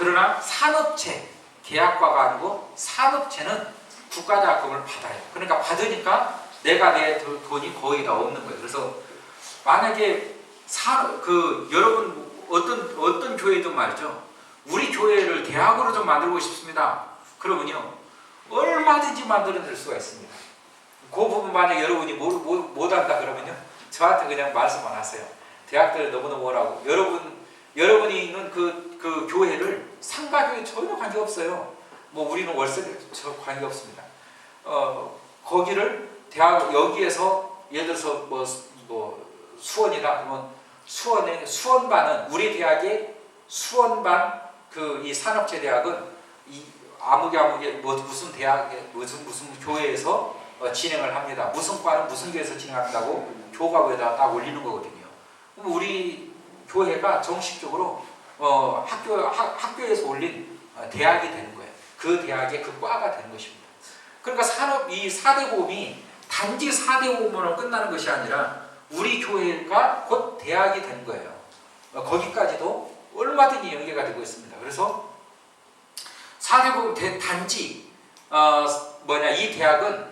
그러나 산업체, 계약과가 아니고 산업체는 국가자금을 받아요. 그러니까 받으니까 내가 내 돈이 거의 다 없는 거예요. 그래서 만약에 여러분 어떤 교회든 말이죠. 우리 교회를 대학으로 좀 만들고 싶습니다. 그러면요 얼마든지 만들어낼 수가 있습니다. 그 부분 만약 여러분이 못한다 그러면요 저한테 그냥 말씀만 하세요. 대학들 너무너무 오라고. 여러분이 있는 그 교회를 상가교회 전혀 관계없어요. 뭐 우리는 월세 저 관계없습니다. 거기를 대학 여기에서 예를 들어서 뭐 수원이다 그러면 수원반은 우리 대학의 수원반 이 산업체 대학은 이 아무개 무슨 대학에 무슨 교회에서 진행을 합니다. 무슨 과는 무슨 교회에서 진행한다고 교과부에다 딱 올리는 거거든요. 그럼 우리 교회가 정식적으로 학교에서 올린 대학이 되는 거예요. 그 대학의 그 과가 되는 것입니다. 그러니까 이 4대 보험이 단지 4대 보험으로 끝나는 것이 아니라 우리 교회가 곧 대학이 되는 거예요. 거기까지도 얼마든지 연계가 되고 있습니다. 그래서 4대 보험 단지 이 대학은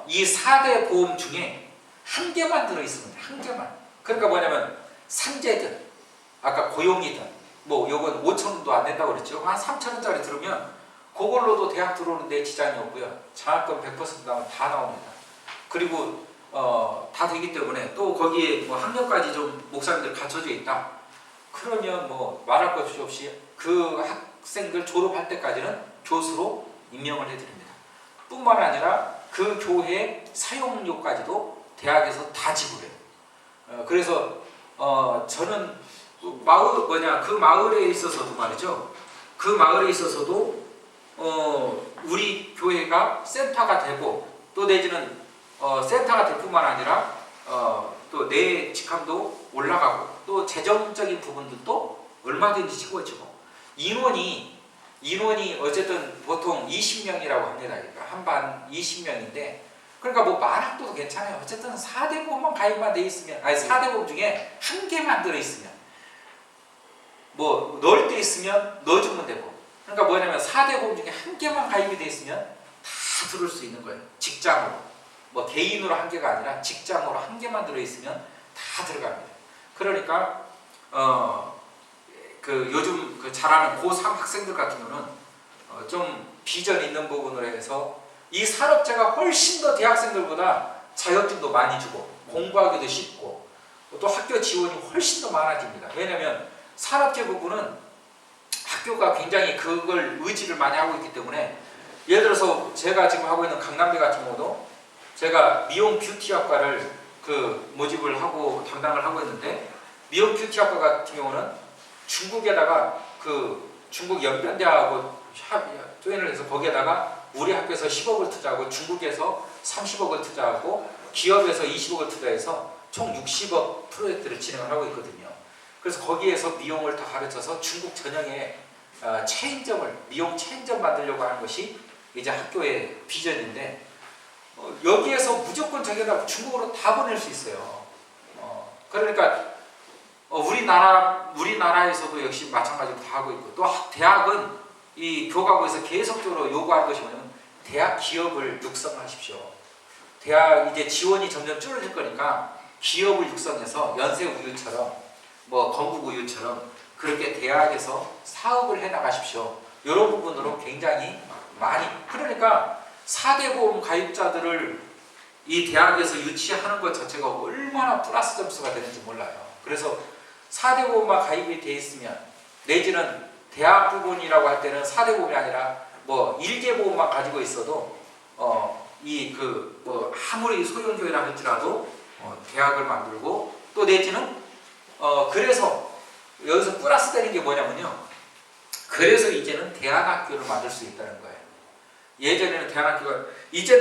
이 4대 보험 중에 한 개만 들어있습니다. 한 개만. 그러니까 뭐냐면 산재든 아까 고용이든 뭐 요건 5,000원도 안 낸다고 그랬죠. 한 3,000원짜리 들으면 그걸로도 대학 들어오는데 지장이 없고요. 장학금 100% 나오면 다 나옵니다. 그리고 다 되기 때문에 또 거기에 뭐 학력까지 좀 목사님들 갖춰져 있다. 그러면 뭐 말할 것이 없이 그 학생들 졸업할 때까지는 교수로 임명을 해드립니다. 뿐만 아니라 그 교회 사용료까지도 대학에서 다 지불해요. 그래서 저는 그 마을에 있어서도 말이죠. 그 마을에 있어서도 우리 교회가 센터가 되고 또 내지는 센터가 될 뿐만 아니라 또 내 직함도 올라가고 또 재정적인 부분들도 얼마든지 채워지고 인원이 어쨌든 보통 20명이라고 합니다. 그러니까 한 반 20명인데 그러니까 뭐 만학도도 괜찮아요. 어쨌든 4대 보험만 가입만 돼 있으면 4대 보험 중에 한 개만 들어 있으면 뭐 넣을 때 있으면 넣어주면 되고 그러니까 뭐냐면 4대 보험 중에 한 개만 가입이 돼 있으면 다 들을 수 있는 거예요. 직장으로 뭐 개인으로 한 개가 아니라 직장으로 한 개만 들어 있으면 다 들어갑니다. 그러니까 요즘 잘하는 고3 학생들 같은 경우는 좀 비전 있는 부분으로 해서 이 산업체가 훨씬 더 대학생들보다 자격증도 많이 주고 공부하기도 쉽고 또 학교 지원이 훨씬 더 많아집니다. 왜냐하면 산업체 부분은 학교가 굉장히 그걸 의지를 많이 하고 있기 때문에 예를 들어서 제가 지금 하고 있는 강남대 같은 경우도 제가 미용 뷰티학과를 모집을 하고 담당을 하고 있는데 미용 뷰티학과 같은 경우는 중국에다가 중국 연변대하고 조인을 해서 거기에다가 우리 학교에서 10억을 투자하고 중국에서 30억을 투자하고 기업에서 20억을 투자해서 총 60억 프로젝트를 진행을 하고 있거든요. 그래서 거기에서 미용을 다 가르쳐서 중국 전형의 미용 체인점 만들려고 하는 것이 이제 학교의 비전인데 여기에서 무조건 저기다 중국으로 다 보낼 수 있어요. 그러니까 우리나라에서도 역시 마찬가지로 다 하고 있고 또 대학은 이 교과부에서 계속적으로 요구하는 것이 뭐냐면 대학 기업을 육성하십시오. 대학 이제 지원이 점점 줄어들 거니까 기업을 육성해서 연세우유처럼 뭐 건국우유처럼 그렇게 대학에서 사업을 해 나가십시오. 이런 부분으로 굉장히 많이 그러니까 4대 보험 가입자들을 이 대학에서 유치하는 것 자체가 얼마나 플러스 점수가 되는지 몰라요. 그래서 4대 보험만 가입이 돼 있으면 내지는 대학 부분이라고 할 때는 4대 보험이 아니라 뭐 1개 보험만 가지고 있어도 아무리 소형교회라 할지라도 대학을 만들고 또 내지는 그래서 여기서 플러스 되는 게 뭐냐면요. 그래서 이제는 대안학교를 만들 수 있다는 거예요. 이제는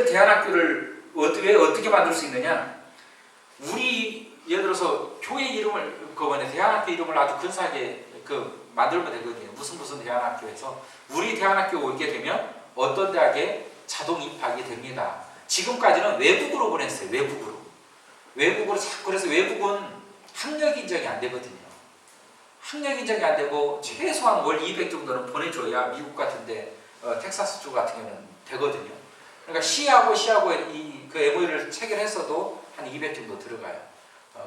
대안학교를 어떻게 만들 수 있느냐? 우리 예를 들어서 교회 이름을 대안학교 이름을 아주 근사하게 만들면 되거든요. 무슨 대안학교에서 우리 대안학교 오게 되면 어떤 대학에 자동 입학이 됩니다. 지금까지는 외국으로 보냈어요. 외국으로 자꾸 그래서 외국은 학력 인정이 안 되거든요. 학력 인정이 안 되고 최소한 월 200 정도는 보내줘야 미국 같은데 텍사스주 같은 경우는 되거든요. 그러니까 시하고 그 MOU를 체결했어도 한 200 정도 들어가요.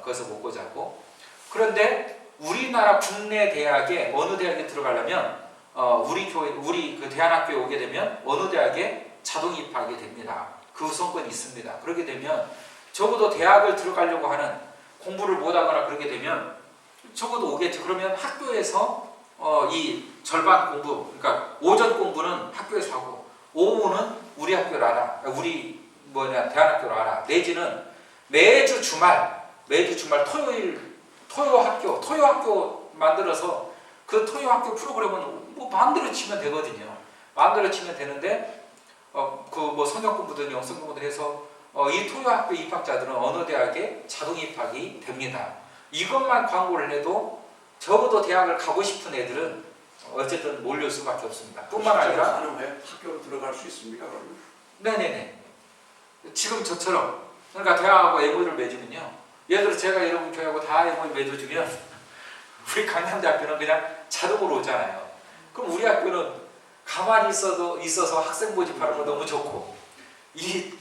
거기서 먹고 자고. 그런데 우리나라 국내 대학에 어느 대학에 들어가려면 우리 그 대안학교에 오게 되면 어느 대학에 자동 입학하게 됩니다. 그 우선권이 있습니다. 그렇게 되면 적어도 대학을 들어가려고 하는 공부를 못하거나 그렇게 되면 적어도 오겠죠. 그러면 학교에서 이 절반 공부, 그러니까 오전 공부는 학교에서 하고 오후는 우리 학교로 알아. 대안학교로 알아. 내지는 매주 주말 토요 학교 만들어서 그 토요 학교 프로그램은 뭐 마음대로 치면 되거든요. 마음대로 치면 되는데 성경 공부든 영성 공부든 해서 이 토요 학교 입학자들은 어느 대학에 자동 입학이 됩니다. 이것만 광고를 해도 적어도 대학을 가고 싶은 애들은 어쨌든 몰릴 수밖에 없습니다. 뿐만 아니라 학교로 들어갈 수 있습니까? 그러면? 네네네. 지금 저처럼 그러니까 대학하고 MOU를 맺으면요. 예를 들어 제가 여러분 교회하고 다 MOU 맺어주면 우리 강남대학교는 그냥 자동으로 오잖아요. 그럼 우리 학교는 가만히 있어서 학생 모집하는 거 너무 좋고 이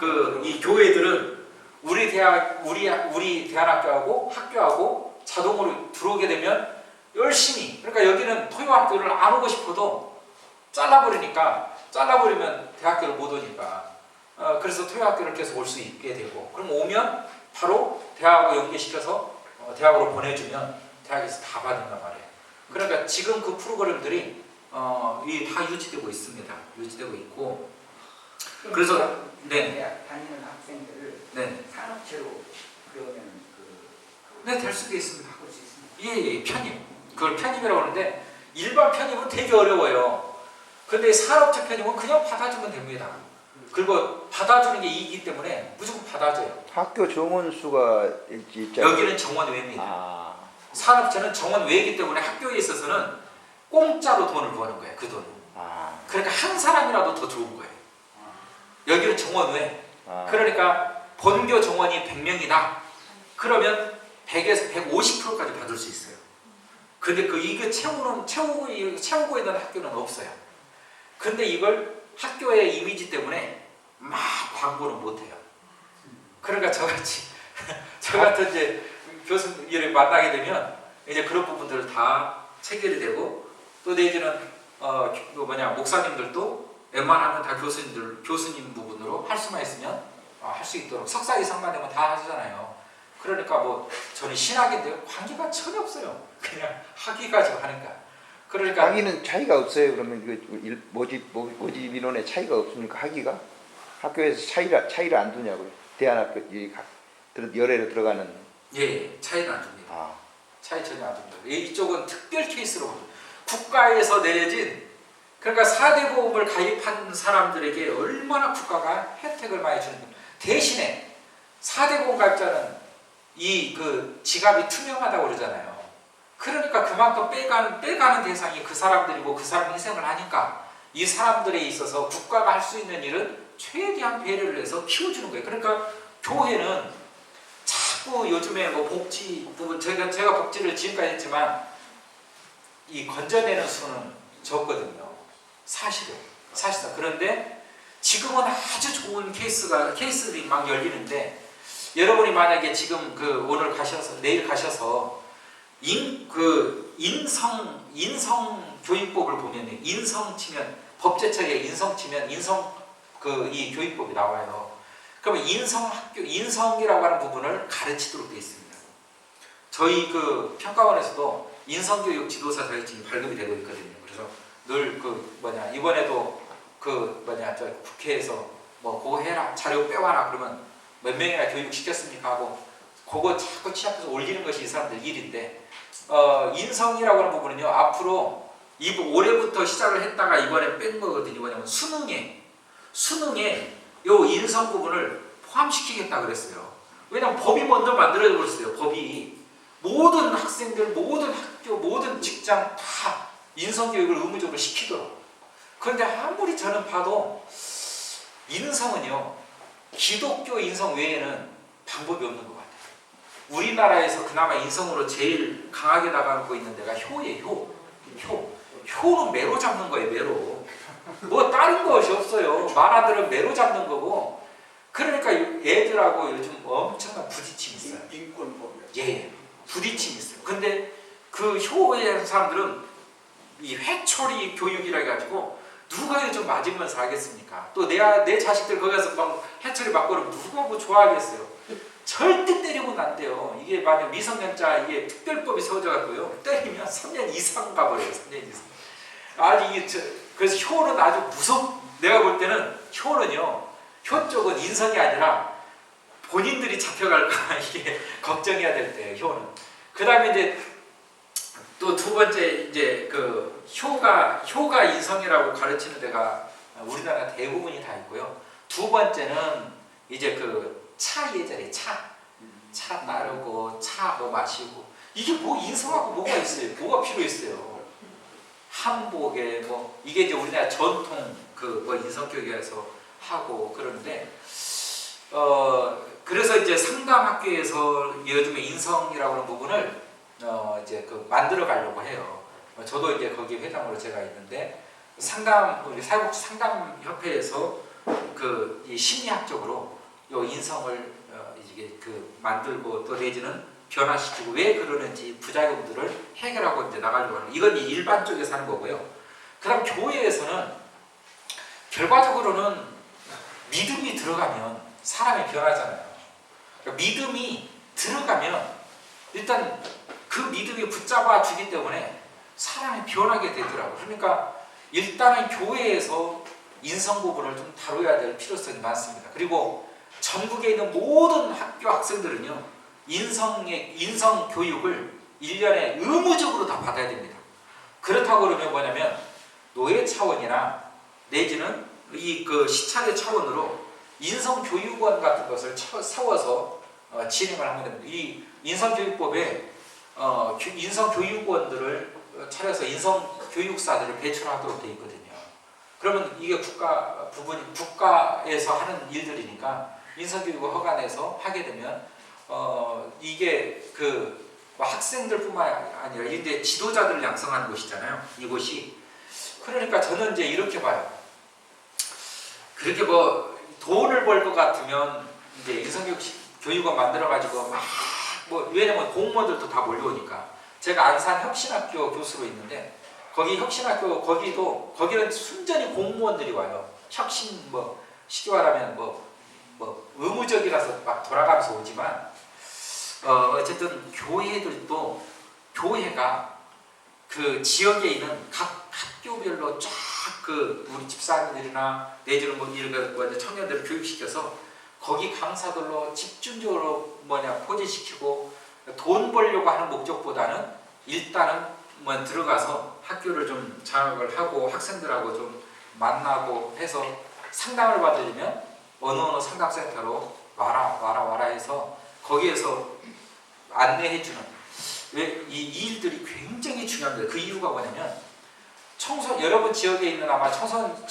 교회들은 우리 대안학교하고 학교하고 자동으로 들어오게 되면 열심히 그러니까 여기는 토요 학교를 안 오고 싶어도 잘라버리면 대학교를 못 오니까 그래서 토요 학교를 계속 올 수 있게 되고 그럼 오면 바로 대학하고 연계시켜서 대학으로 보내주면 대학에서 다 받는단 말이에요. 그러니까 지금 그 프로그램들이 다 유지되고 있습니다. 유지되고 있고 그래서 대학 다니는 학생들을 네. 산업체로 그러면 네, 될 수도 있습니다. 바꿀 수 있습니다. 예, 편입. 그걸 편입이라고 하는데 일반 편입은 되게 어려워요. 근데 산업적 편입은 그냥 받아주면 됩니다. 그리고 받아주는 게 이익이기 때문에 무조건 받아줘요. 학교 정원 수가 있잖아요. 여기는 정원 외입니다. 산업체는 정원 외이기 때문에 학교에 있어서는 공짜로 돈을 버는 거예요. 그 돈을. 그러니까 한 사람이라도 더 좋은 거예요. 여기는 정원 외. 그러니까 본교 정원이 100명이다. 그러면 100에서 150%까지 받을 수 있어요. 근데 이거 채우고 있는 학교는 없어요. 근데 이걸 학교의 이미지 때문에 막 광고는 못해요. 그러니까 저 같은 이제 교수님을 만나게 되면 이제 그런 부분들을 다 체결이 되고 또 내지는 목사님들도 웬만하면 다 교수님 부분으로 할 수만 있으면 할 수 있도록 석사 이상만 되면 다 하잖아요. 그러니까 저는 신학인데요. 관계가 전혀 없어요. 그냥 학위 가지고 하니까. 그러니까 학위는 차이가 없어요. 그러면 모집 인원에 차이가 없습니까? 학위가 학교에서 차이를 안 두냐고요. 대안학교 열애로 들어가는 예, 차이는 안 줍니다. 차이 전혀 안 줍니다. 이쪽은 특별 케이스로 국가에서 내려진 그러니까 4대 보험을 가입한 사람들에게 얼마나 국가가 혜택을 많이 주는 거예요. 대신에 4대 보험 가입자는 지갑이 투명하다고 그러잖아요. 그러니까 그만큼 빼가는 대상이 그 사람들이고 그 사람이 희생을 하니까 이 사람들에 있어서 국가가 할 수 있는 일은 최대한 배려를 해서 키워주는 거예요. 그러니까 교회는 자꾸 요즘에 복지 부분 제가 복지를 지금까지 했지만 이 건져내는 수는 적거든요. 사실상. 그런데 지금은 아주 좋은 케이스들이 막 열리는데 여러분이 만약에 지금 내일 가셔서 인성 교육법을 보면 인성 치면 법제처에 인성 치면 이 교육법이 나와요. 그러면 인성이라고 하는 부분을 가르치도록 되어 있습니다. 저희 평가원에서도 인성교육 지도사 자격증이 발급이 되고 있거든요. 그래서 늘 이번에도 국회에서 그거 해라 자료 빼와라 그러면 몇 명이나 교육 시켰습니까 하고 그거 자꾸 취합해서 올리는 것이 이 사람들 일인데 인성이라고 하는 부분은요 앞으로 올해부터 시작을 했다가 이번에 뺀 거거든요. 뭐냐면 수능에 요 인성 부분을 포함시키겠다 그랬어요. 왜냐면 법이 먼저 만들어져 버렸어요. 법이 모든 학생들, 모든 학교, 모든 직장 다 인성교육을 의무적으로 시키도록. 그런데 아무리 저는 봐도 인성은요 기독교 인성 외에는 방법이 없는 것 같아요. 우리나라에서 그나마 인성으로 제일 강하게 나가고 있는 데가 효예요. 효는 매로 잡는 거예요. 매로. 뭐 다른 것이 없어요. 말아들은 매로 잡는 거고. 그러니까 애들하고 요즘 엄청난 부딪힘이 있어요. 인권법이요. 예, 부딪힘이 있어요. 근데 그 효에 대한 사람들은 이 회초리 교육이라 해가지고 누가 요즘 맞으면서 하겠습니까? 또 내 자식들 거기 가서 막 해초리 맞고 그러면 누가 뭐 좋아하겠어요? 절대 때리고는 안 돼요. 이게 만약 미성년자 이게 특별법이 세워져 갖고요. 때리면 3년 이상 가버려요. 3년 이상. 아주 그래서 효는 아주 내가 볼 때는 효는요. 효 쪽은 인성이 아니라 본인들이 잡혀갈까 이게 걱정해야 될 때 효는. 그다음에 이제 또 두 번째 이제 그 효가 인성이라고 가르치는 데가 우리나라 대부분이 다 있고요. 두 번째는 이제 그 차 예절에 차 따르고 차 뭐 마시고 이게 뭐 인성하고 뭐가 있어요? 뭐가 필요했어요? 한복에 뭐 이게 이제 우리나라 전통 그 뭐 인성 교육에서 하고 그러는데 그래서 이제 상담학교에서 요즘에 인성이라고 하는 부분을 이제 그 만들어 가려고 해요. 저도 이제 거기 회장으로 제가 있는데 우리 사회복지 상담협회에서 그 이 심리학적으로 요 인성을 이게 그 만들고 또 내지는 변화시키고 왜 그러는지 부작용들을 해결하고 이제 나가려고 하는 이건 일반 쪽에서 하는 거고요. 그다음 교회에서는 결과적으로는 믿음이 들어가면 사람이 변하잖아요. 그러니까 믿음이 들어가면 일단 그 믿음이 붙잡아 주기 때문에 사람이 변하게 되더라고요. 그러니까 일단은 교회에서 인성 부분을 좀 다뤄야 될 필요성이 많습니다. 그리고 전국에 있는 모든 학교 학생들은요. 인성 교육을 1년에 의무적으로 다 받아야 됩니다. 그렇다고 그러면 뭐냐면 노예 차원이나 내지는 이 그 시찰의 차원으로 인성교육원 같은 것을 세워서 진행을 하면 됩니다. 이 인성교육법에 인성교육원들을 차려서 인성교육사들을 배출하도록 되어 있거든요. 그러면 이게 국가에서 하는 일들이니까 인성교육을 허가내서 하게 되면 이게 그 학생들뿐만 아니라 이제 지도자들을 양성하는 곳이잖아요. 이곳이. 그러니까 저는 이제 이렇게 봐요. 그렇게 뭐 돈을 벌 것 같으면 이제 인성교육원 만들어가지고 막 뭐 왜냐면 공무원들도 다 몰려오니까 제가 안산 혁신학교 교수로 있는데 거기 혁신학교 거기는 순전히 공무원들이 와요. 혁신 뭐 쉽게 말하면 뭐 의무적이라서 막 돌아가면서 오지만 어쨌든 교회가 그 지역에 있는 각 학교별로 쫙 그 우리 집사님들이나 내지는 뭐 청년들을 교육시켜서 거기 강사들로 집중적으로 포진시키고 돈 벌려고 하는 목적보다는 일단은 들어가서 학교를 좀 장악을 하고 학생들하고 좀 만나고 해서 상담을 받으려면 어느 상담센터로 와라 해서 거기에서 안내해주는 이 일들이 굉장히 중요합니다. 그 이유가 뭐냐면 여러분 지역에 있는 아마 청소년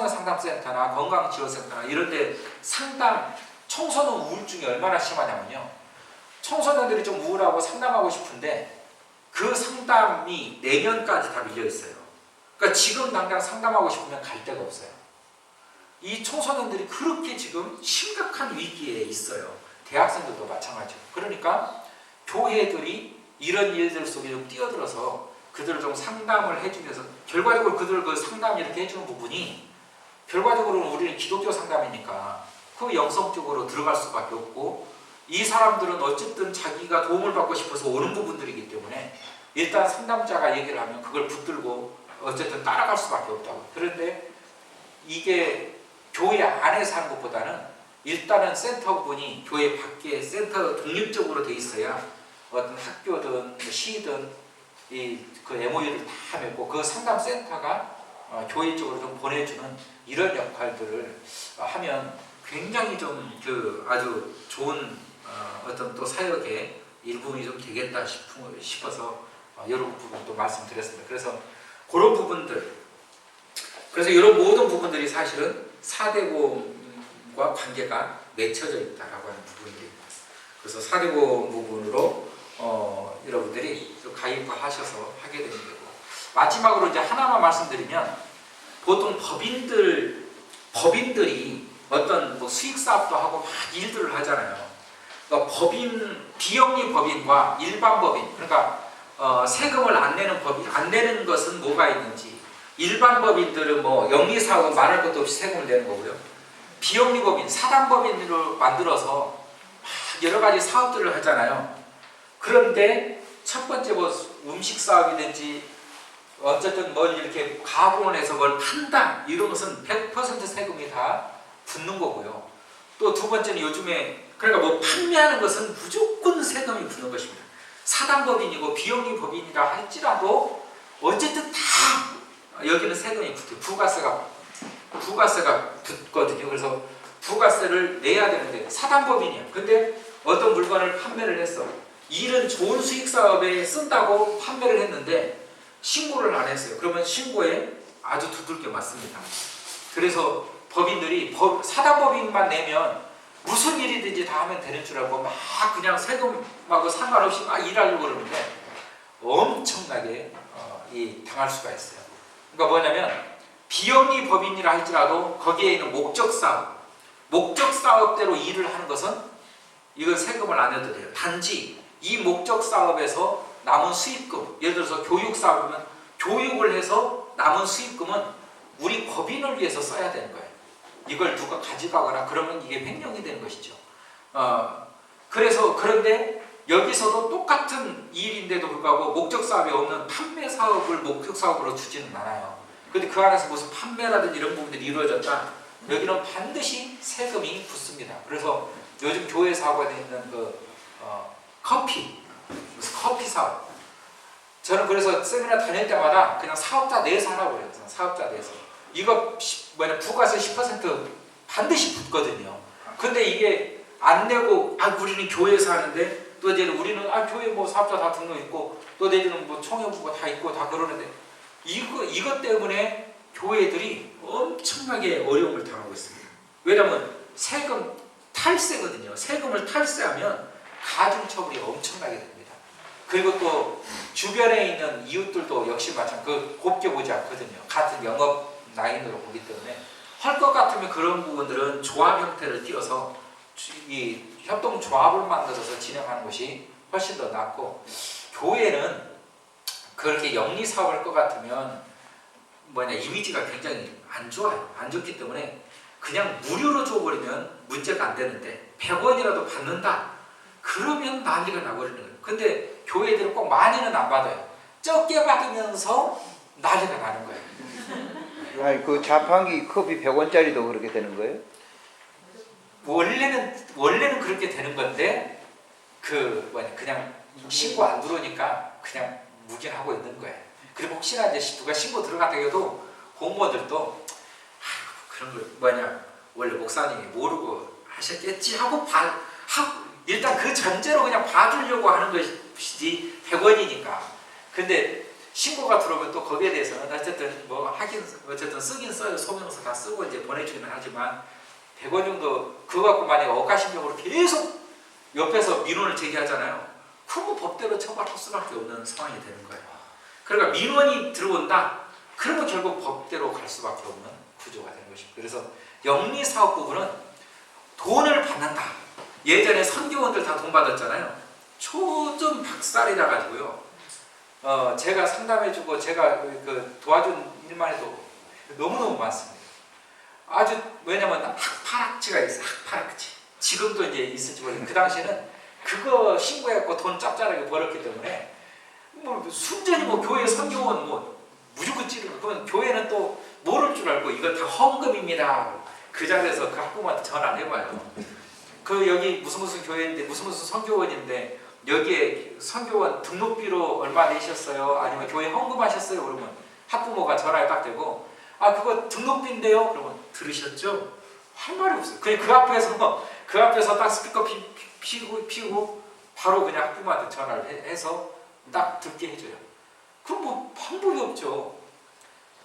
상담센터나 건강지원센터나 이런데 청소년 우울증이 얼마나 심하냐면요. 청소년들이 좀 우울하고 상담하고 싶은데 그 상담이 내년까지 다 밀려 있어요. 그러니까 지금 당장 상담하고 싶으면 갈 데가 없어요. 이 청소년들이 그렇게 지금 심각한 위기에 있어요. 대학생들도 마찬가지고. 그러니까 교회들이 이런 일들 속에 좀 뛰어들어서 그들을 좀 상담을 해주면서 결과적으로 그들 그 상담 이렇게 해주는 부분이 결과적으로는 우리는 기독교 상담이니까 그 영성적으로 들어갈 수밖에 없고 이 사람들은 어쨌든 자기가 도움을 받고 싶어서 오는 부분들이기 때문에 일단 상담자가 얘기를 하면 그걸 붙들고 어쨌든 따라갈 수밖에 없다고. 그런데 이게 교회 안에서 하는 것보다는 일단은 센터 부분이 교회 밖에 센터 독립적으로 돼 있어야 어떤 학교든 시든 그 MOU를 다 맺고 그 상담센터가 교회 쪽으로 좀 보내주는 이런 역할들을 하면 굉장히 좀 그 아주 좋은 어떤 또 사역의 일부분이 좀 되겠다 싶어서 이런 부분 또 말씀드렸습니다. 그래서 그런 부분들, 그래서 이런 모든 부분들이 사실은 사대보험과 관계가 맺혀져 있다라고 하는 부분입니다. 그래서 사대보험 부분으로 여러분들이 가입을 하셔서 하게 되는 거고, 마지막으로 이제 하나만 말씀드리면, 보통 법인들이 어떤 뭐 수익 사업도 하고 막 일들을 하잖아요. 그러니까 비영리 법인과 일반 법인, 그러니까 세금을 안 내는 법인, 안 내는 것은 뭐가 있는지, 일반 법인들은 뭐 영리 사업은 말할 것도 없이 세금을 내는 거고요. 비영리 법인, 사단 법인으로 만들어서 여러 가지 사업들을 하잖아요. 그런데 첫 번째 뭐 음식 사업이든지 어쨌든 뭘 이렇게 가공을 해서 뭘 판다, 이런 것은 100% 세금이 다 붙는 거고요. 또 두 번째는 요즘에, 그러니까 뭐 판매하는 것은 무조건 세금이 붙는 것입니다. 사단법인이고 비영리 법인이라 할지라도 어쨌든 다 여기는 세금이 붙어요. 부가세가 붙거든요. 그래서 부가세를 내야 되는데, 사단법인이에요. 근데 어떤 물건을 판매를 했어. 일은 좋은 수익 사업에 쓴다고 판매를 했는데 신고를 안 했어요. 그러면 신고에 아주 두들겨 맞습니다. 그래서 법인들이 사단법인만 내면 무슨 일이든지 다 하면 되는 줄 알고 막 그냥 세금하고 상관없이 막 일하려고 그러는데 엄청나게 당할 수가 있어요. 그러니까 뭐냐면, 비영리 법인이라 할지라도 거기에 있는 목적 사업대로 일을 하는 것은 이건 세금을 안 내도 돼요. 단지 이 목적 사업에서 남은 수익금, 예를 들어서 교육 사업이면 교육을 해서 남은 수익금은 우리 법인을 위해서 써야 되는 거예요. 이걸 누가 가져가거나 그러면 이게 횡령이 되는 것이죠. 그런데 여기서도 똑같은 일인데도 불구하고 목적 사업이 없는 판매 사업을 목적 사업으로 주지는 않아요. 근데 그 안에서 무슨 판매라든지 이런 부분들이 이루어졌다, 여기는 반드시 세금이 붙습니다. 그래서 요즘 교회에서 하고 있는 커피 사업, 저는 그래서 세미나 다닐 때마다 그냥 사업자 내에서 하라고 그래요. 사업자 내에서 이거 부가세 10% 반드시 붙거든요. 근데 이게 안 내고 우리는 교회에서 하는데, 또 이제 우리는 교회 뭐 사업자 다 등록 있고, 또 내지는 뭐 총회부가 다 있고 다 그러는데, 이것 때문에 교회들이 엄청나게 어려움을 당하고 있습니다. 왜냐하면 세금 탈세거든요. 세금을 탈세하면 가중처벌이 엄청나게 됩니다. 그리고 또 주변에 있는 이웃들도 역시 마찬가지로 곱게 보지 않거든요. 같은 영업 라인으로 보기 때문에 할 것 같으면 그런 부분들은 조합 형태를 띄어서 이 협동조합을 만들어서 진행하는 것이 훨씬 더 낫고, 교회는 그렇게 영리 사업을 할 것 같으면 이미지가 굉장히 안 좋아요. 안 좋기 때문에 그냥 무료로 줘버리면 문제가 안 되는데 100원이라도 받는다, 그러면 난리가 나버리는 거예요. 근데 교회들은 꼭 많이는 안 받아요. 적게 받으면서 난리가 나는 거예요. 아니 그 자판기 컵이 100원짜리도 그렇게 되는 거예요? 원래는 그렇게 되는 건데 그냥 신고 안 들어오니까 그냥 묵인하고 있는 거예요. 그리고 혹시나 이제 누가 신고 들어갔다 해도 공무원들도 그런 걸 원래 목사님이 모르고 하셨겠지 하고 일단 그 전제로 그냥 봐주려고 하는 것이지 100원이니까. 근데 신고가 들어오면 또 거기에 대해서는 어쨌든 어쨌든 쓰긴 써요. 소명서 다 쓰고 이제 보내주기는 하지만 100원 정도 그거 갖고 만약에 억가심적으로 계속 옆에서 민원을 제기하잖아요. 그거 법대로 처벌할 수밖에 없는 상황이 되는 거예요. 그러니까 민원이 들어온다, 그러면 결국 법대로 갈 수밖에 없는 구조가 되는 것입니다. 그래서 영리사업 부분은 돈을 받는다. 예전에 선교원들 다 돈 받았잖아요. 초점 박살이라 가지고요. 제가 상담해주고 제가 도와준 일만 해도 너무너무 많습니다. 왜냐면 학파락지가 있어요. 학파락지. 지금도 이제 있을지 모르겠는데 그 당시에는 그거 신고해갖고 돈 짭짤하게 벌었기 때문에 순전히 교회 선교원 무조건 찌르고, 그러면 교회는 또 모를 줄 알고 이거 다 헌금입니다. 그 자리에서 그 학부모한테 전화를 해봐요. 여기 무슨 교회인데 무슨 선교원인데 여기에 선교원 등록비로 얼마 내셨어요? 아니면 교회 헌금하셨어요? 그러면 학부모가 전화에 딱 대고 그거 등록비인데요? 그러면 들으셨죠? 할 말이 없어요. 그 앞에서 딱 스피커 피우고 바로 그냥 학부모한테 전화를 해서 딱 듣게 해줘요. 그럼 방법이 없죠.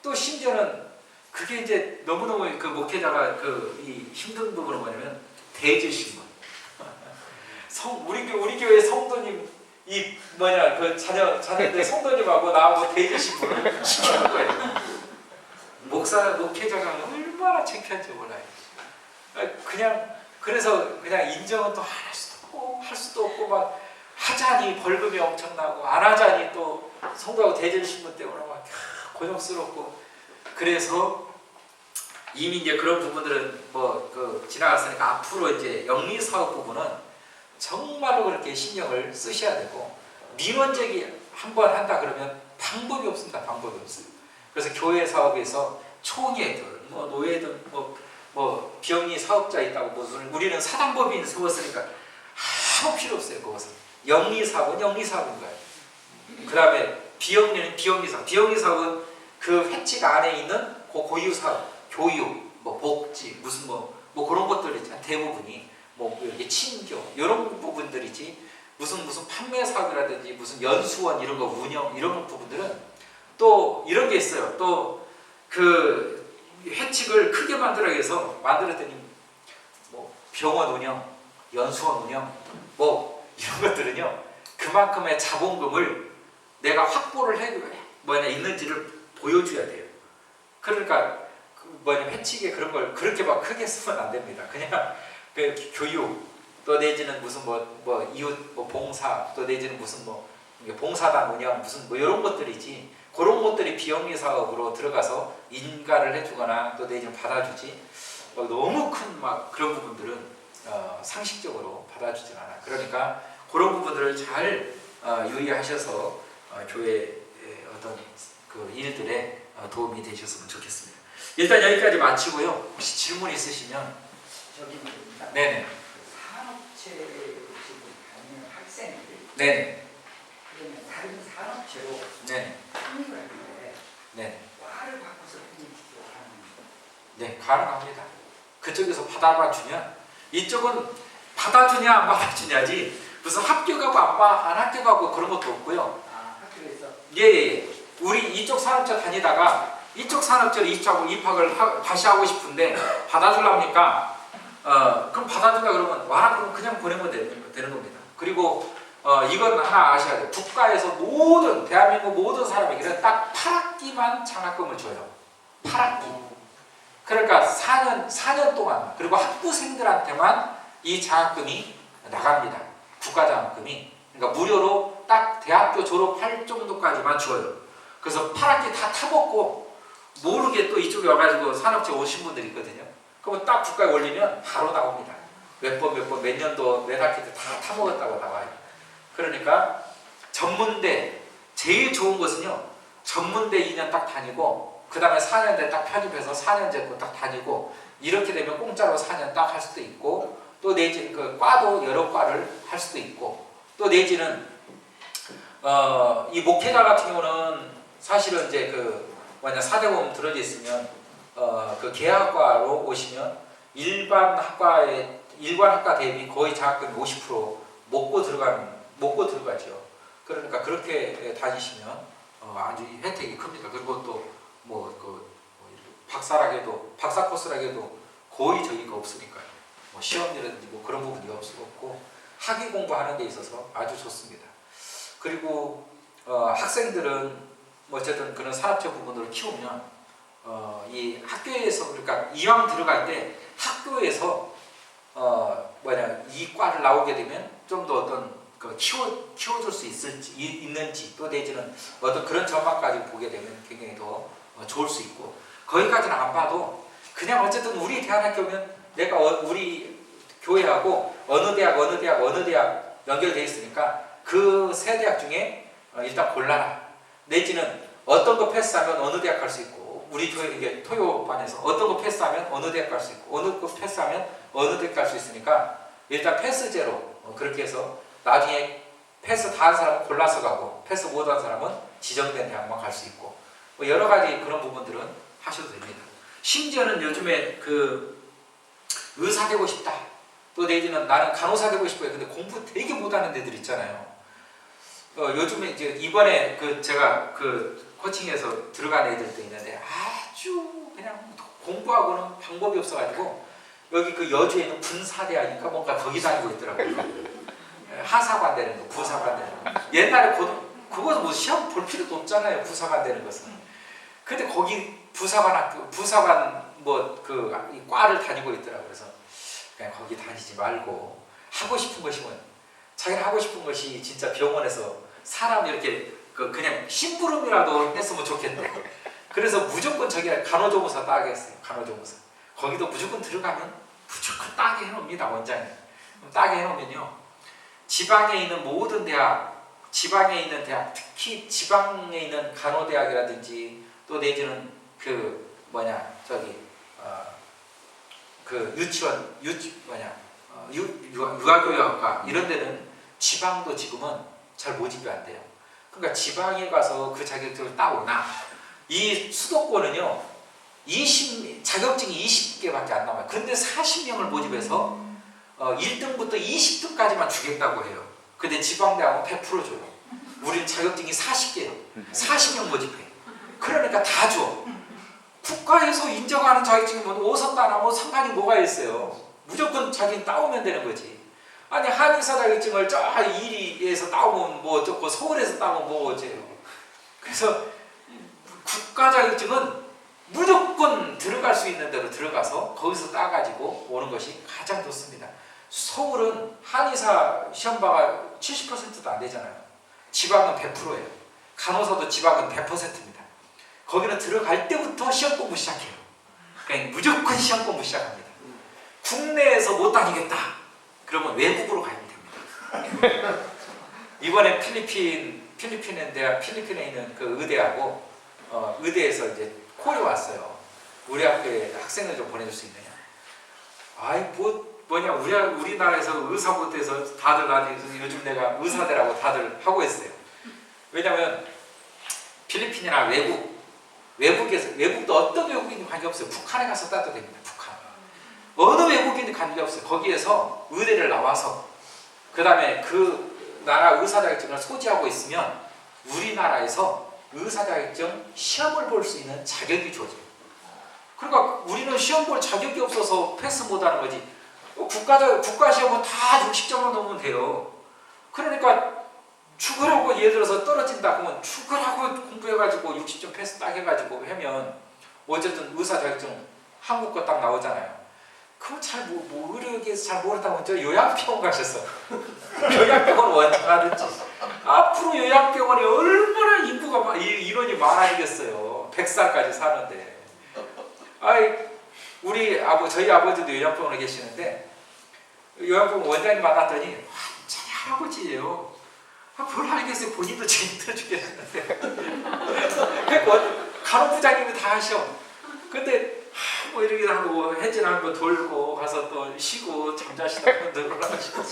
또 심지어는 그게 이제 너무너무 목회자가 이 힘든 부분은 뭐냐면 대질신문. 우리 교회 성도님 이 뭐냐 그 자녀들 성도님하고 나하고 대리 신분을 시키는 거예요. 목회자가 얼마나 창피한지 몰라요. 그냥 그래서 그냥 인정은 또 할 수도 없고 막 하자니 벌금이 엄청나고 안 하자니 또 성도하고 대리 신분 때문에 막 곤욕스럽고 그래서 이미 이제 그런 부분들은 뭐 그 지나갔으니까 앞으로 이제 영리 사업 부분은 정말로 그렇게 신경을 쓰셔야 되고 민원제기 한번 한다 그러면 방법이 없습니다. 방법이 없어요. 그래서 교회 사업에서 총회든 뭐 노예든 뭐 비영리 사업자 있다고 무슨 우리는 사단법인 세웠으니까 아무 필요 없어요. 그것은 영리 사업은 영리 사업인 거예요. 그 다음에 비영리는 비영리 사업. 비영리 사업은 그 회칙 안에 있는 고유 사업, 교육, 뭐 복지, 무슨 뭐 그런 것들이지 대부분이 뭐 이렇게 친교 이런 부분들이지 무슨 판매 사업이라든지 무슨 연수원 이런 거 운영 이런 부분들은 또 이런 게 있어요. 또 그 회칙을 크게 만들어야 해서 만들었더니 뭐 병원 운영, 연수원 운영 뭐 이런 것들은요 그만큼의 자본금을 내가 확보를 있는지를 보여줘야 돼요. 그러니까 회칙에 그런 걸 그렇게 막 크게 쓰면 안 됩니다. 그냥 그 교육 또 내지는 무슨 뭐 이웃 뭐 봉사 또 내지는 무슨 뭐 봉사단 운영 무슨 뭐 이런 것들이지 그런 것들이 비영리 사업으로 들어가서 인가를 해주거나 또 내지는 받아주지 너무 큰 막 그런 부분들은 상식적으로 받아주진 않아. 그러니까 그런 부분들을 잘 유의하셔서 교회의 어떤 그 일들에 도움이 되셨으면 좋겠습니다. 일단 여기까지 마치고요. 혹시 질문 있으시면 저기 말입니다. 네네. 산업체 지금 다니는 학생들 네네. 그러면 다른 산업체로 네네. 편입을 할 때 네. 과를 바꿔서 편입시키고 하는 네, 가능합니다. 그쪽에서 받아주면 이쪽은 받아주냐 안 받아주냐지 무슨 합격하고 안 합격하고 그런 것도 없고요. 학교에서 예. 우리 이쪽 산업체 다니다가 이쪽 산업체로 입학을 다시 하고 싶은데 받아주랍니까? 그럼 받아준다 그러면 와라 그러면 그냥 보내면 되는 겁니다. 그리고 이건 하나 아셔야 돼요. 국가에서 대한민국 모든 사람에게는 딱 8학기만 장학금을 줘요. 8학기. 그러니까 4년 동안 그리고 학부생들한테만 이 장학금이 나갑니다. 국가 장학금이. 그러니까 무료로 딱 대학교 졸업할 정도까지만 줘요. 그래서 8학기 다 타먹고 모르게 또 이쪽에 와가지고 산업체 오신 분들이 있거든요. 그러면 딱 국가에 올리면 바로 나옵니다. 몇 년도 몇 학기 때 다 타먹었다고 나와요. 그러니까 전문대 제일 좋은 것은요. 전문대 2년 딱 다니고 그 다음에 4년대 딱 편입해서 4년제 거 딱 다니고 이렇게 되면 공짜로 4년 딱 할 수도 있고 또 내지는 그 과도 여러 과를 할 수도 있고 또 내지는 이 목회자 같은 경우는 사실은 이제 그 사대보험 들어져 있으면 그 계약과로 오시면 일반 학과 대비 거의 장학금이 50% 먹고 들어가죠. 그러니까 그렇게 다니시면 아주 혜택이 큽니다. 그리고 또 박사 코스라게도 거의 저기가 없으니까요. 뭐 시험이라든지 뭐 그런 부분이 없고 학위 공부하는 데 있어서 아주 좋습니다. 그리고 학생들은 뭐 어쨌든 그런 산업체 부분을 키우면 이 학교에서 그러니까 이왕 들어갈 때 학교에서 이 과를 나오게 되면 좀 더 어떤 키워줄 수 있는지 또 내지는 어떤 그런 전망까지 보게 되면 굉장히 더 좋을 수 있고 거기까지는 안 봐도 그냥 어쨌든 우리 대한학교면 내가 우리 교회하고 어느 대학 연결되어 있으니까 그 세 대학 중에 일단 골라라. 내지는 어떤 거 패스하면 어느 대학 갈 수 있고 우리 교회 이게 토요반에서 어떤 거 패스하면 어느 대학 갈 수 있고 어느 거 패스하면 어느 대학 갈 수 있으니까 일단 패스제로 그렇게 해서 나중에 패스 다 한 사람은 골라서 가고 패스 못 한 사람은 지정된 대학만 갈 수 있고 뭐 여러 가지 그런 부분들은 하셔도 됩니다. 심지어는 요즘에 그 의사 되고 싶다. 또 내지는 나는 간호사 되고 싶어요. 근데 공부 되게 못하는 애들 있잖아요. 요즘에 이제 이번에 제가 코칭에서 들어간 애들도 있는데 아주 그냥 공부하고는 방법이 없어가지고 여기 여주에 있는 군사대학이니까 뭔가 거기 다니고 있더라고요. 하사관 되는 거, 부사관 되는 거. 옛날에 그것은 뭐 시험 볼 필요도 없잖아요. 부사관 되는 것은. 근데 거기 부사관 학교, 부사관 뭐 그 과를 다니고 있더라고. 그래서 그냥 거기 다니지 말고 하고 싶은 것이면 자기가 하고 싶은 것이 진짜 병원에서 사람 이렇게 그냥 심부름이라도 했으면 좋겠다. 그래서 무조건 저기 간호조무사 따게 했어요. 간호조무사. 거기도 무조건 들어가면 무조건 따게 해놓습니다. 원장이. 그럼 따게 해놓으면요. 지방에 있는 모든 대학, 지방에 있는 대학, 특히 지방에 있는 간호대학이라든지 또 내지는 그 유치원, 유아교육학과 이런 데는 지방도 지금은 잘 모집이 안 돼요. 그러니까 지방에 가서 그 자격증을 따오나 이 수도권은요 자격증이 20개밖에 안 남아요. 근데 40명을 모집해서 1등부터 20등까지만 주겠다고 해요. 근데 지방대학은 100% 줘요. 우리는 자격증이 40개예요. 40명 모집해. 그러니까 다 줘. 국가에서 인정하는 자격증이면 5선 따나뭐 상관이 뭐가 있어요. 무조건 자기는 따오면 되는 거지. 아니 한의사 자격증을 저 이리에서 따오면 뭐 어쩌고 서울에서 따오면 뭐 어째요. 그래서 국가 자격증은 무조건 들어갈 수 있는 대로 들어가서 거기서 따가지고 오는 것이 가장 좋습니다. 서울은 한의사 시험봐가 70%도 안 되잖아요. 지방은 100%예요. 간호사도 지방은 100%입니다. 거기는 들어갈 때부터 시험 공부 시작해요. 그러니까 무조건 시험 공부 시작합니다. 국내에서 못 다니겠다. 그러면 외국으로 가야 됩니다. 이번에 필리핀에 있는 그 의대하고 의대에서 이제 콜이 왔어요. 우리 학교에 학생을 좀 보내줄 수 있느냐. 우리나라에서 의사 못해서 다들 요즘 내가 의사대라고 다들 하고 있어요. 왜냐면 필리핀이나 외국도 어떤 외국인이 관계없어요. 북한에 가서 따도 됩니다. 북한. 어느 외국인이 관계없어요. 거기에서 의대를 나와서 그 다음에 그 나라 의사 자격증을 소지하고 있으면 우리나라에서 의사 자격증 시험을 볼 수 있는 자격이 주어져요. 그러니까 우리는 시험 볼 자격이 없어서 패스 못하는 거지. 국가 시험은 다 60점만 넘으면 돼요. 그러니까 죽으라고 예를 들어서 떨어진다 그러면 죽으라고 공부해가지고 60점 패스 딱 해가지고 하면 어쨌든 의사 자격증 한국 거 딱 나오잖아요. 그거 잘 의료계에서 잘 모른다고 저 요양병원 가셨어. 요양병원 원장하든지 앞으로 요양병원이 얼마나 인구가 인원이 많아지겠어요. 100살까지 사는데. 저희 아버지도 요양병원에 계시는데 요양병원 원장님 만났더니 완전히 할아버지예요. 뭘 알겠어요. 본인도 재밌어 죽겠는데. 간호부장님이 다 하셔. 근데 뭐 이렇게 하고 해진 한번 돌고 가서 또 쉬고 잠자시다 늘어나시고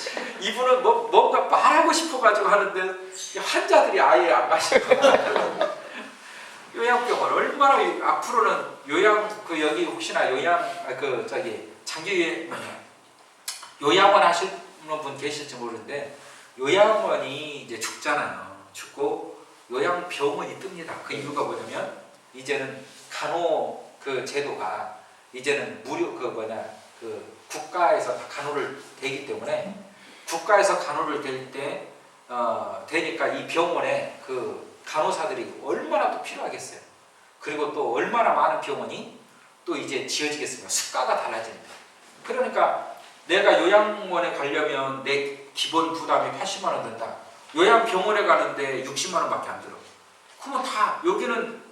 이분은 뭔가 말하고 싶어가지고 하는데 환자들이 아예 안 가시고 요양병원 얼마나 앞으로는 여기 혹시나 장기 요양원 하시는 분 계실지 모르는데 요양원이 이제 죽잖아요. 죽고 요양병원이 뜹니다. 그 이유가 뭐냐면 이제는 간호 제도가 이제는 무료 국가에서 다 간호를 되기 때문에 국가에서 간호를 되니까 이 병원에 간호사들이 얼마나 또 필요하겠어요. 그리고 또 얼마나 많은 병원이 또 이제 지어지겠습니까? 수가가 달라집니다. 그러니까 내가 요양원에 가려면 내 기본 부담이 80만 원 든다. 요양병원에 가는데 60만 원밖에 안 들어. 그러면 다 여기는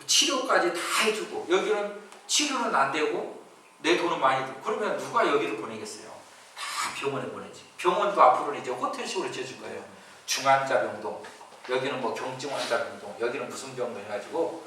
치료까지 다 해주고 여기는 치료는 안 되고 내 돈은 많이 들고 그러면 누가 여기를 보내겠어요? 다 병원에 보내지. 병원도 앞으로는 이제 호텔식으로 지어줄 거예요. 중환자병동, 여기는 뭐 경증환자병동, 여기는 무슨 병동 해가지고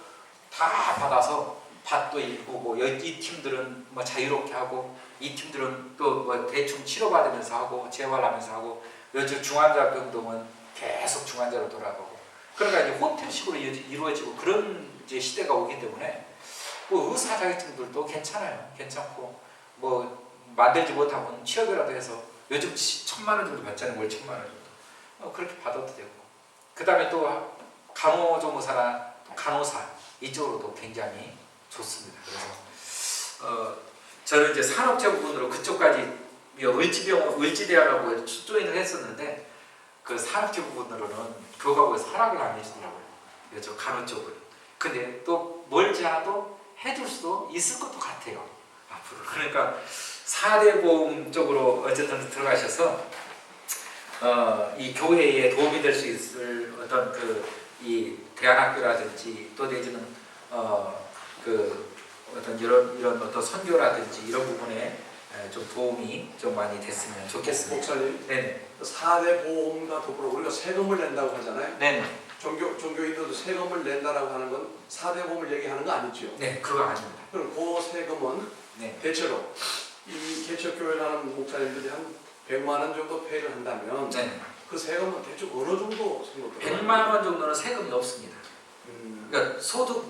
다 받아서 밭도 일구고 이 팀들은 뭐 자유롭게 하고 이 팀들은 또 뭐 대충 치료받으면서 하고 재활하면서 하고 요즘 중환자병동은 계속 중환자로 돌아가고 그러니까 이제 호텔식으로 이루어지고 그런 이제 시대가 오기 때문에 뭐 의사 자격증들도 괜찮아요. 괜찮고 뭐 만들지 못하면 취업이라도 해서 요즘 1,000만 원 정도 받잖아요. 월 1,000만 원 정도. 그렇게 받아도 되고 그 다음에 또 간호조무사나 간호사 이쪽으로도 굉장히 좋습니다. 그래서 저는 이제 산업체 부분으로 그쪽까지 을지대학하고 조인을 했었는데 그 산업체 부분으로는 교과목에서 허락을 안 해주더라고요. 저 간호 쪽을. 근데 또 멀지 않아도 해줄 수도 있을 것도 같아요. 앞으로. 그러니까 4대 보험 쪽으로 어쨌든 들어가셔서 이 교회에 도움이 될 수 있을 어떤 이 대안학교라든지 또 내지는 그 어떤 이런 어떤 선교라든지 이런 부분에 좀 도움이 좀 많이 됐으면 좋겠습니다. 목사님, 네네. 4대 보험과 더불어 우리가 세금을 낸다고 하잖아요. 네네. 종교인들도 세금을 낸다라고 하는 건 4대 보험을 얘기하는 거 아니죠? 네, 그거 아닙니다. 그럼 그 세금은 네. 대체로 이 개척교회라는 목사님들이 한 100만 원 정도 페이를 한다면 네. 그 세금은 대충 어느 정도 정도 100만 원 정도는 세금이 없습니다. 그러니까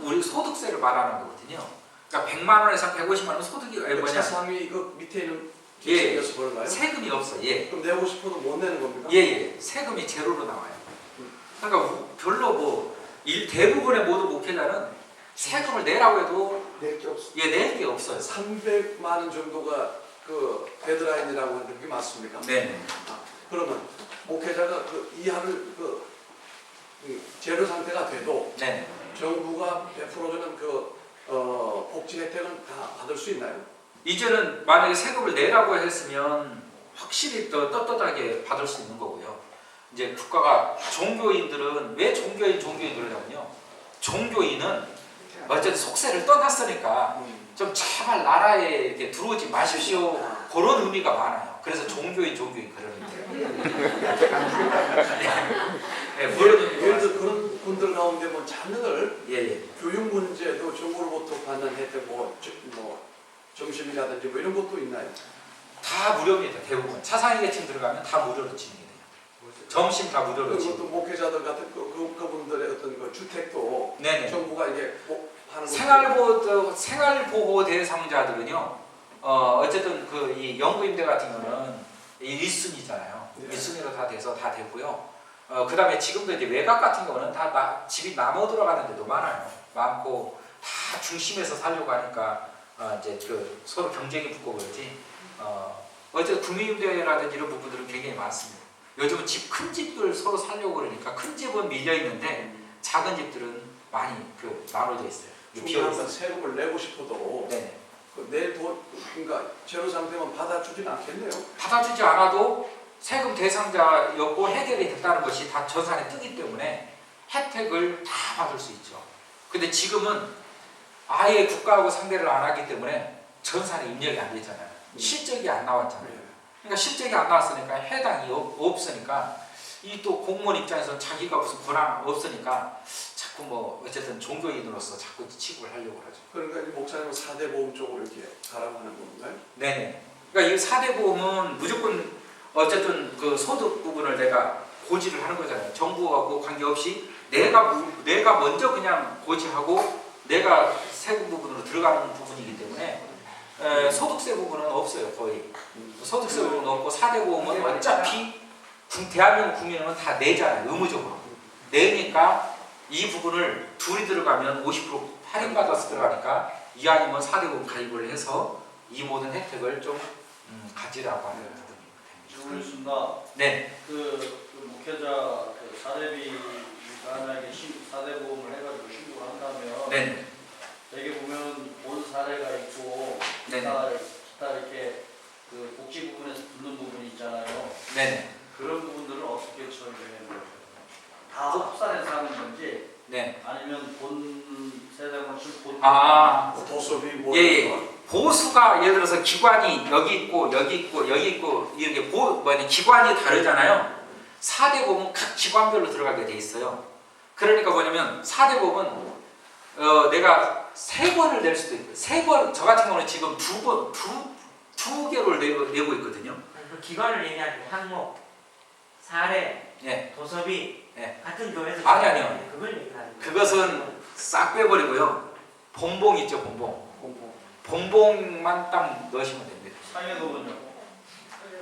우리 소득세를 말하는 거거든요. 그러니까 100만 원에서 150만 원 소득이 그 뭐냐? 차상위 그 밑에 있는 예. 계층에서 그런가요? 세금이 없어. 예. 그럼 내고 싶어도 못 내는 겁니까? 예. 세금이 제로로 나와요. 그러니까 별로 대부분의 모든 목회자는 세금을 내라고 해도 낼 게 없어. 낼 게 없어요. 300만 원 정도가 그 데드라인이라고 하는 게 맞습니까? 네. 그러면 목회자가 그 이하를 제로 상태가 돼도 네. 정부가 베풀어주는 복지 혜택은 다 받을 수 있나요? 이제는 만약에 세금을 내라고 했으면 확실히 더 떳떳하게 받을 수 있는 거고요. 이제 국가가 종교인들은 왜 종교인들이냐면요. 종교인은 어쨌든 속세를 떠났으니까 좀 제발 나라에 이렇게 들어오지 마십시오. 그런 의미가 많아요. 그래서 종교인 그러는데. 네, 예를 들어 그런 분들 가운데 뭐 자녀들 예. 교육 문제도 정부로부터 받는 혜택 뭐 점심이라든지 뭐 이런 것도 있나요? 다 무료입니다. 대부분 차상위 계층 들어가면 다 무료로 진행이 돼요. 점심 다 무료로 그리고 또 진행. 목회자들 같은 그분들의 어떤 그 주택도 네네. 정부가 이게 하는 생활보호 대상자들은요. 어쨌든 이 영구임대 같은 거는 1순위잖아요. 네. 1순위로 다 돼서 다 되고요. 그다음에 지금도 이제 외곽 같은 경우는 다 집이 남아 들어가는 데도 많고 다 중심에서 살려고 하니까 이제 서로 경쟁이 붙고 그러지. 어쨌든 국민임대라든지 이런 부분들은 굉장히 많습니다. 요즘은 큰 집들 서로 살려고 그러니까 큰 집은 밀려 있는데 작은 집들은 많이 나눠져 있어요. 중간에서 세금을 내고 싶어도 네. 그러니까 제로 상태만 받아주진 않겠네요. 받아주지 않아도 세금 대상자였고 해결이 됐다는 것이 다 전산에 뜨기 때문에 혜택을 다 받을 수 있죠. 근데 지금은 아예 국가하고 상대를 안 하기 때문에 전산에 입력이 안 되잖아요. 실적이 안 나왔잖아요. 그러니까 실적이 안 나왔으니까 해당이 없으니까 이 또 공무원 입장에서 자기가 무슨 권한 없으니까 자꾸 뭐 어쨌든 종교인으로서 자꾸 취급을 하려고 하죠. 그러니까 이 목사님은 4대 보험 쪽으로 이렇게 가라고 하는 건가요? 네네. 그러니까 이 4대 보험은 무조건 어쨌든 소득 부분을 내가 고지를 하는 거잖아요. 정부하고 관계없이 내가 먼저 그냥 고지하고 내가 세금 부분으로 들어가는 부분이기 때문에 소득세 부분은 없어요. 거의. 소득세 부분은 없고 4대 보험은 어차피 대한민국 국민은 다 내잖아요. 의무적으로. 내니까 이 부분을 둘이 들어가면 50% 할인받아서 들어가니까 이 아니면 4대 보험 가입을 해서 이 모든 혜택을 좀 가지라고 하는 그렇습니다. 네. 목회자 사례비 만약에 4대 보험을 해가지고 신고를 한다면 네. 여기 보면 본 사례가 있고 네. 기타 이렇게 복지 부분에서 붙는 부분이 있잖아요. 네. 그런 부분들은 어떻게 처리되는 거예요? 다 합산해서 하는 건지 네. 아니면 본 세대만 본 도서비 뭐 예. 보수가 예를 들어서 기관이 여기 있고 이렇게 기관이 다르잖아요. 4대 보험은 각 기관별로 들어가게 돼 있어요. 그러니까 뭐냐면 4대 보험은 내가 3번을 낼 수도 있고 3번 저 같은 경우는 지금 두 개를 내고 있거든요. 그 기관을 얘기하는 항목, 사례, 예. 도서비 네. 같은 교회에서 아니요. 그걸 얘기하는 거예요. 그것은 싹 빼버리고요. 본봉 있죠, 본봉. 본봉만 딱 넣으시면 됩니다. 상여금은요?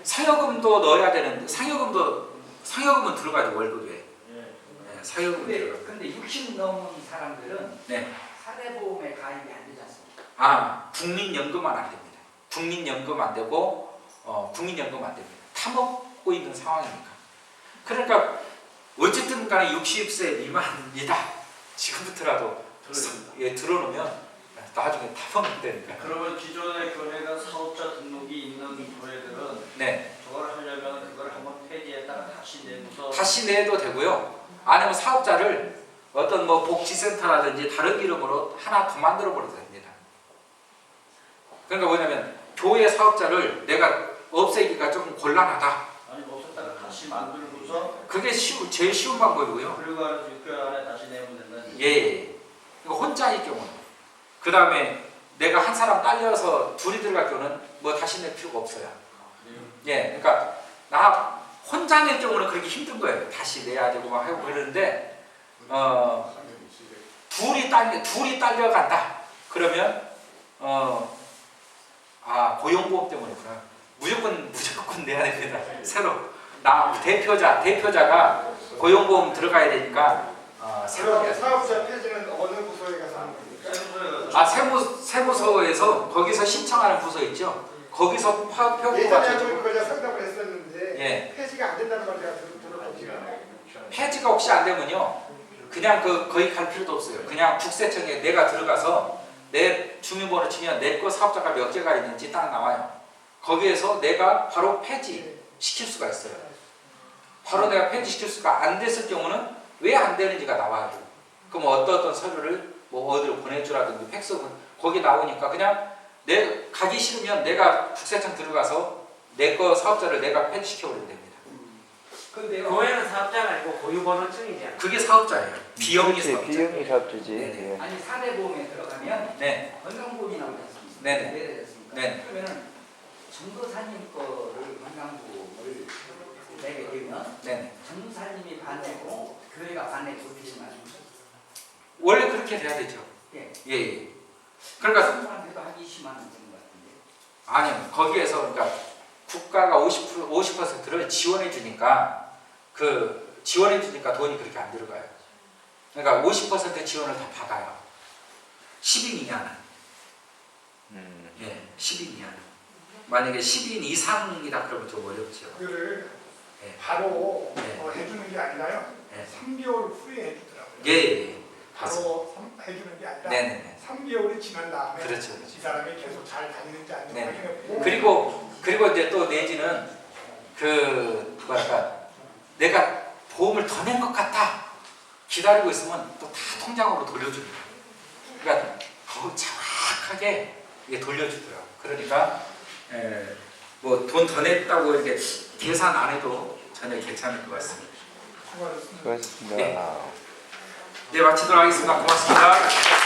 상여금도 넣어야 되는데 상여금은 들어가죠, 월급에. 예. 상여금 들어가. 근데 60 넘은 사람들은 네. 4대 보험에 가입이 안 되지 않습니까? 국민연금은 안 됩니다. 국민연금 안 되고 국민연금 안 됩니다. 타먹고 있는 상황이니까. 그러니까 어쨌든 간에 60세 미만이다. 지금부터라도 들어놓으면 나중에 타먹는다니까. 그러면 기존의 교회가 사업자 등록이 있는 교회들은 네. 저걸 하려면 그걸 한번 폐지했다가 다시 내고서 다시 내도 되고요. 아니면 사업자를 어떤 뭐 복지센터라든지 다른 이름으로 하나 더 만들어 버려도 됩니다. 그러니까 뭐냐면 교회 사업자를 내가 없애기가 좀 곤란하다. 아니 없었다가 다시 만들고서 그게 제일 쉬운 방법이고요. 그리고 교회 안에 다시 내면 된다는 예. 이거 혼자일 경우는. 그 다음에 내가 한 사람 딸려서 둘이 들어갈 경우는 뭐 다시 낼 필요가 없어요. 예. 그러니까 나 혼자 낼 경우는 그렇게 힘든 거예요. 다시 내야 되고 막 하고 그러는데 둘이 딸려간다. 그러면 고용보험 때문이구나. 무조건 내야 됩니다. 새로 대표자가 고용보험 들어가야 되니까 새로 해야 돼요. 사업자 폐지는 어느 부서에 가서 하는 겁니까? 세무서에서 거기서 신청하는 부서 있죠. 거기서 표고 예전에 맞춰주고 그저 상담을 했었는데 예. 폐지가 안 된다는 걸 제가 들었거든요. 폐지가 혹시 안 되면요. 그냥 거기 갈 필요도 없어요. 그냥 국세청에 내가 들어가서 내 주민번호 치면 내 거 사업자가 몇 개가 있는지 딱 나와요. 거기에서 내가 바로 폐지시킬 수가 있어요. 바로 내가 폐지시킬 수가 안 됐을 경우는 왜 안 되는지가 나와요. 그럼 어떤 서류를 뭐 어디로 보내주라든지 팩스 거기 나오니까 그냥 내 가기 싫으면 내가 국세청 들어가서 내 거 사업자를 내가 폐지시켜버리면 됩니다. 근데요. 교회는 사업자가 아니고 고유번호증이지 않나요? 그게 사업자예요. 비영리 그렇지, 사업자. 비영리 사업자지. 네네. 예. 아니 사대보험에 들어가면 네. 건강보험이 나오지 않습니까? 네네. 내려졌습니까? 네. 그러면은 전도사님 거를 건강보험을 내게 되면 네. 전도사님이 반내고 교회가 반내 그렇게 말입니다. 원래 그렇게 돼야 되죠. 예. 예. 그러니까 사람한테도 한 20만 원 되는 것 같은데. 아니요. 거기에서 그러니까 국가가 50%를 지원해 주니까 지원해 주니까 돈이 그렇게 안 들어가요. 그러니까 50% 지원을 다 받아요. 10인 이하는. 예. 10인 이하는. 만약에 10인 이상이다 그러면 좀 어렵죠. 그거를 예. 바로 네. 해주는 게 아니라요. 예. 3개월 후에 해주더라고요. 예. 바로 해주는 게 아니라 네네네. 3개월이 지난 다음에 그렇죠. 이 사람이 계속 잘 다니는지 안 네. 확인해보고 그리고 이제 또 내지는 뭐랄까 내가 보험을 더 낸 것 같아 기다리고 있으면 또 다 통장으로 돌려줍니다. 그러니까 더 정확하게 이게 돌려주더라고. 그러니까 뭐 돈 더 냈다고 이렇게 계산 안 해도 전혀 괜찮을 것 같습니다. 수고하셨습니다. 수고하셨습니다. 네. 네, 마치도록 하겠습니다. 고맙습니다.